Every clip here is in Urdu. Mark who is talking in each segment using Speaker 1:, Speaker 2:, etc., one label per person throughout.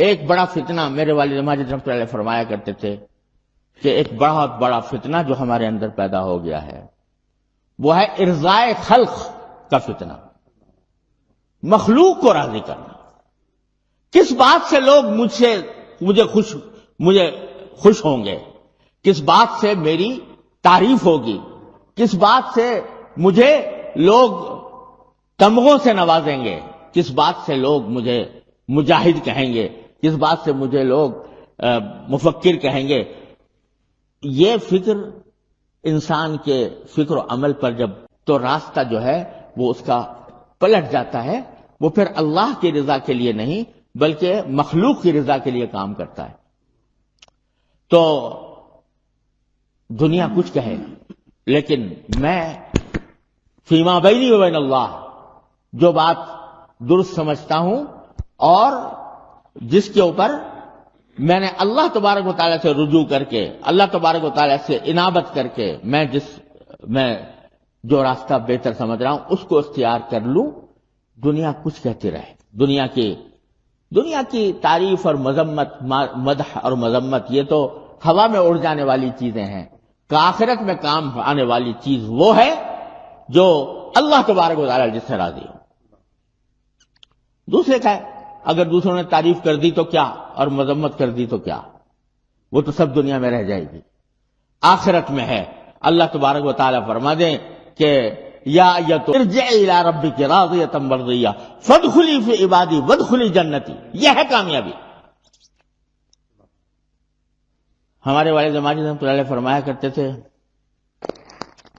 Speaker 1: ایک بڑا فتنہ میرے والد ماجد رحمۃ اللہ علیہ فرمایا کرتے تھے کہ ایک بہت بڑا فتنہ جو ہمارے اندر پیدا ہو گیا ہے وہ ہے ارضائے خلق کا فتنہ، مخلوق کو راضی کرنا۔ کس بات سے لوگ مجھے خوش ہوں گے، کس بات سے میری تعریف ہوگی، کس بات سے مجھے لوگ تمغوں سے نوازیں گے، کس بات سے لوگ مجھے مجاہد کہیں گے، کس بات سے مجھے لوگ مفکر کہیں گے۔ یہ فکر انسان کے فکر و عمل پر جب تو راستہ جو ہے وہ اس کا پلٹ جاتا ہے، وہ پھر اللہ کی رضا کے لیے نہیں بلکہ مخلوق کی رضا کے لیے کام کرتا ہے۔ تو دنیا کچھ کہے لیکن میں فیما بینی و بین اللہ جو بات درست سمجھتا ہوں اور جس کے اوپر میں نے اللہ تبارک و تعالیٰ سے رجوع کر کے، اللہ تبارک و تعالیٰ سے انابت کر کے میں جو راستہ بہتر سمجھ رہا ہوں اس کو اختیار کر لوں، دنیا کچھ کہتی رہے۔ دنیا کی تعریف اور مذمت، مدح اور مذمت یہ تو ہوا میں اڑ جانے والی چیزیں ہیں۔ آخرت میں کام آنے والی چیز وہ ہے جو اللہ تبارک و تعالیٰ جس سے راضی ہو۔ دوسرے کا ہے اگر دوسروں نے تعریف کر دی تو کیا اور مذمت کر دی تو کیا، وہ تو سب دنیا میں رہ جائے گی۔ آخرت میں ہے اللہ تبارک و تعالیٰ فرما دیں کہ یا ارجعی الی ربک راضیۃ مرضیہ فادخلی فی عبادی وادخلی جنتی، یہ ہے کامیابی۔ ہمارے والد ماجد رحمۃ اللہ علیہ فرمایا کرتے تھے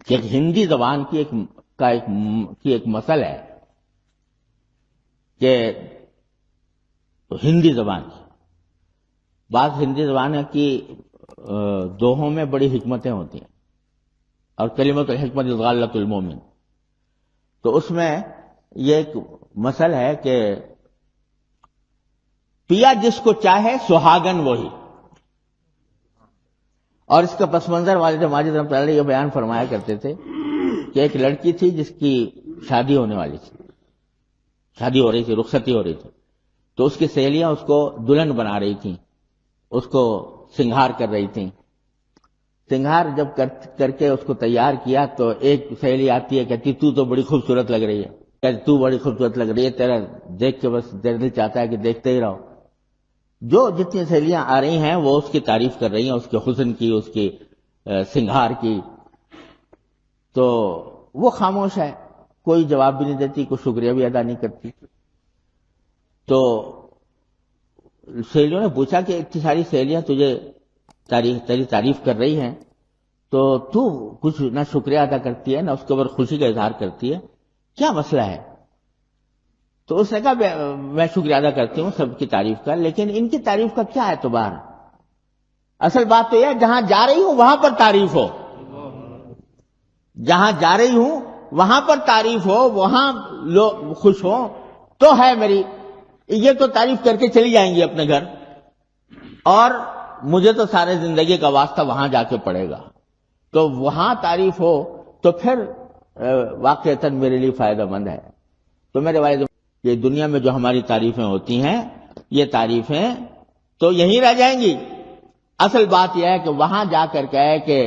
Speaker 1: کہ ایک ہندی زبان کی ایک مثل ہے کہ ہندی زبان کی بعض ہندی زبان کی دوہوں میں بڑی حکمتیں ہوتی ہیں، اور کلمۃ الحکمت غالۃ المومن، تو اس میں یہ ایک مثل ہے کہ پیا جس کو چاہے سہاگن وہی۔ اور اس کا پس منظر والد ماجد رحمۃ اللہ علیہ یہ بیان فرمایا کرتے تھے کہ ایک لڑکی تھی جس کی شادی ہونے والی تھی، شادی ہو رہی تھی، رخصتی ہو رہی تھی، تو اس کی سہیلیاں اس کو دلہن بنا رہی تھیں، اس کو سنگھار کر رہی تھیں۔ سنگھار جب کر کے اس کو تیار کیا تو ایک سہیلی آتی ہے کہتی تو بڑی خوبصورت لگ رہی ہے، کہتی تو بڑی خوبصورت لگ رہی ہے، تیرا دیکھ کے بس دل چاہتا ہے کہ دیکھتے ہی رہو۔ جو جتنی سہیلیاں آ رہی ہیں وہ اس کی تعریف کر رہی ہیں، اس کے حسن کی، اس کی سنگھار کی، تو وہ خاموش ہے، کوئی جواب بھی نہیں دیتی، کوئی شکریہ بھی ادا نہیں کرتی۔ تو سہیلیوں نے پوچھا کہ اتنی ساری سہیلیاں تیری تعریف کر رہی ہیں تو کچھ نہ شکریہ ادا کرتی ہے نہ اس کے اوپر خوشی کا اظہار کرتی ہے، کیا مسئلہ ہے؟ تو اس نے کہا میں شکریہ ادا کرتی ہوں سب کی تعریف کا، لیکن ان کی تعریف کا کیا اعتبار؟ اصل بات تو یہ ہے جہاں جا رہی ہوں وہاں پر تعریف ہو، جہاں جا رہی ہوں وہاں پر تعریف ہو، وہاں لوگ خوش ہوں تو ہے میری۔ یہ تو تعریف کر کے چلی جائیں گی اپنے گھر، اور مجھے تو سارے زندگی کا واسطہ وہاں جا کے پڑے گا، تو وہاں تعریف ہو تو پھر واقعتاً میرے لیے فائدہ مند ہے۔ تو میرے والد یہ دنیا میں جو ہماری تعریفیں ہوتی ہیں یہ تعریفیں تو یہیں رہ جائیں گی، اصل بات یہ ہے کہ وہاں جا کر کہے کہ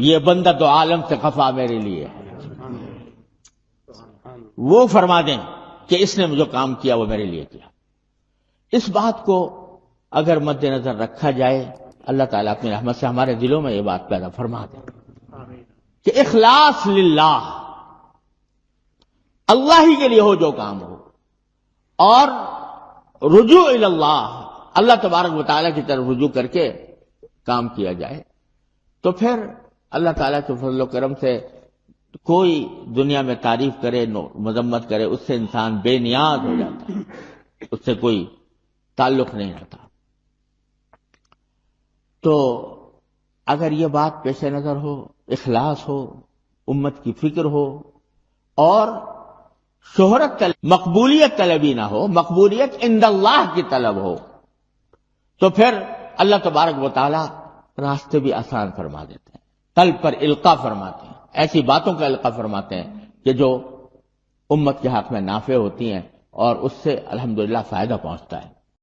Speaker 1: یہ بندہ تو عالم سے خفا میرے لیے، وہ فرما دیں کہ اس نے جو کام کیا وہ میرے لیے کیا۔ اس بات کو اگر مد نظر رکھا جائے اللہ تعالیٰ اپنی رحمت سے ہمارے دلوں میں یہ بات پیدا فرما دے کہ اخلاص للہ، اللہ ہی کے لیے ہو جو کام ہو، اور رجوع اللہ، اللہ تبارک و تعالیٰ کی طرف رجوع کر کے کام کیا جائے، تو پھر اللہ تعالیٰ کے فضل و کرم سے کوئی دنیا میں تعریف کرے مذمت کرے اس سے انسان بے نیاز ہو جاتا ہے، اس سے کوئی تعلق نہیں رہتا۔ تو اگر یہ بات پیش نظر ہو، اخلاص ہو، امت کی فکر ہو، اور شہرت مقبولیت طلبی نہ ہو، مقبولیت عند اللہ کی طلب ہو، تو پھر اللہ تبارک و تعالی راستے بھی آسان فرما دیتے ہیں، قلب پر القاء فرماتے ہیں، ایسی باتوں کا القاء فرماتے ہیں کہ جو امت کے حق میں نافع ہوتی ہیں، اور اس سے الحمدللہ فائدہ پہنچتا ہے.